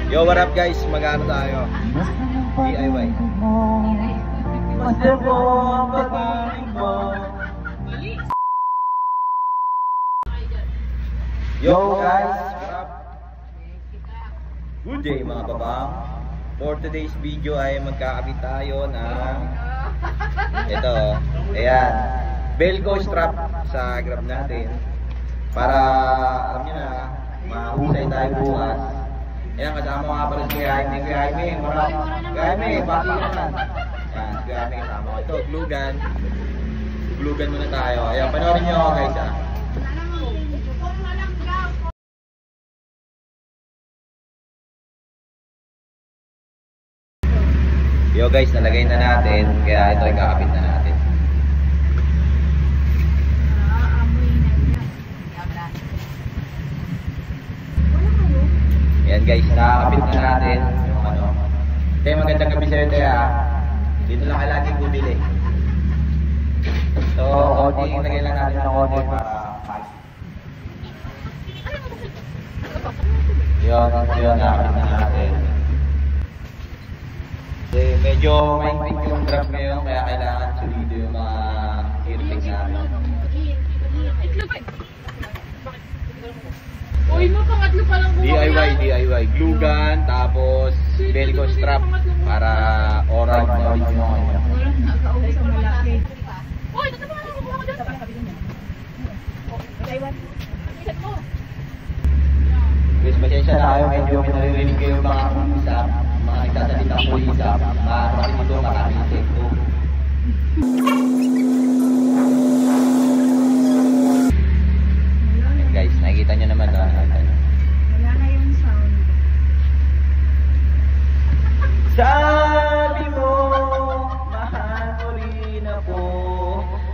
Yo, what up guys? Mag-ano tayo? DIY. Yo guys, what up? Good day mga babang. For today's video ay magkakabit tayo ng ito, ayan, Velcro strap sa grab natin para, alam nyo na, mahusay tayo bukas. Ayan, kasama nga pala si Jaime. Jaime, bakit naman? Ayan, si Jaime kasama ko. Ito, glugan muna tayo. Ayan, panoorin nyo ako guys ha. Yo guys, nalagay na natin, kaya ito ay kakabit na natin. Ayan guys, nakakabit na natin yung ano. Kaya magandang gabi sa'yo tayo ha. Dito lang kayo laging bumili. So, konting lagay lang natin ng konti para yun, nakakabit na natin. Kasi medyo maingpit yung grab ngayon, kaya kailangan solido yung mga earthing namin. Uy, mo pangatlo pa lang buwan. DIY, glue gun, tapos Velcro strap para oral na rin yung kanya. Wala na, kauwi sa malaki. Uy, ito pa lang buwan ko dyan. Guys, pasensya na kayo, medyo naririnig kayo mga isa, mga nagsasalita po isa, kasi dito maraming sekto. Guys, nakikita nyo naman na Wala na yung sound. sabi mo, mahal mo rin ako,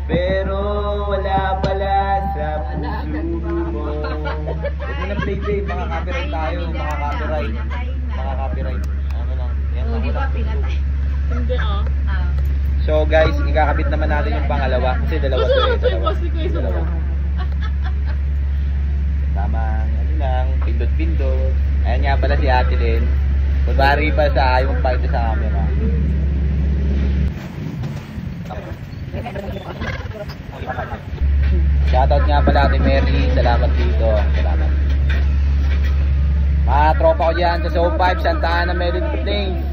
pero wala pala sa puso mo. Huwag mo na play, mga copyright tayo, mga copyright. Ano lang, yan lang. Di ba pinatay? Hindi So guys, ikakabit naman natin yung pangalawa, kasi dalawa to eh. Dalawa. Tamang, ano lang, pindot-pindot. Ayan nga pala si Ate Lynn. Kunwari pa sa ayaw pa ito sa camera. Shoutout nga pala Ate Mary. Salamat dito. Salamat. Mga tropa ko dyan sa Zone 5, Santa Ana, Melody Plains.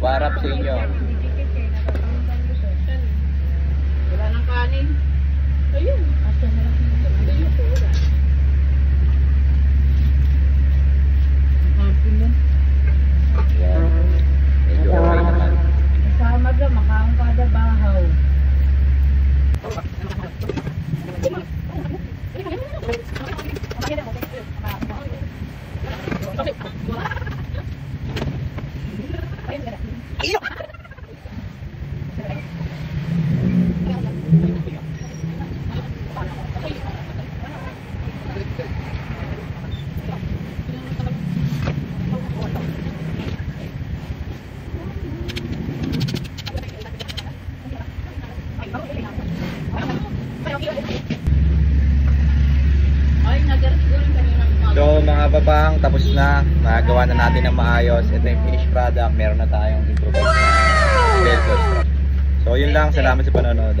What up sa inyo? Wala nang kanin. Ayun. Yan. Medyo okay naman. Kasama ka, makaang kada bahaw. So mga babang, tapos na. Nagawa na natin ng maayos. Ito yung finished product. Meron na tayong improvised na Velcro strap. So yun lang. Salamat sa panonood.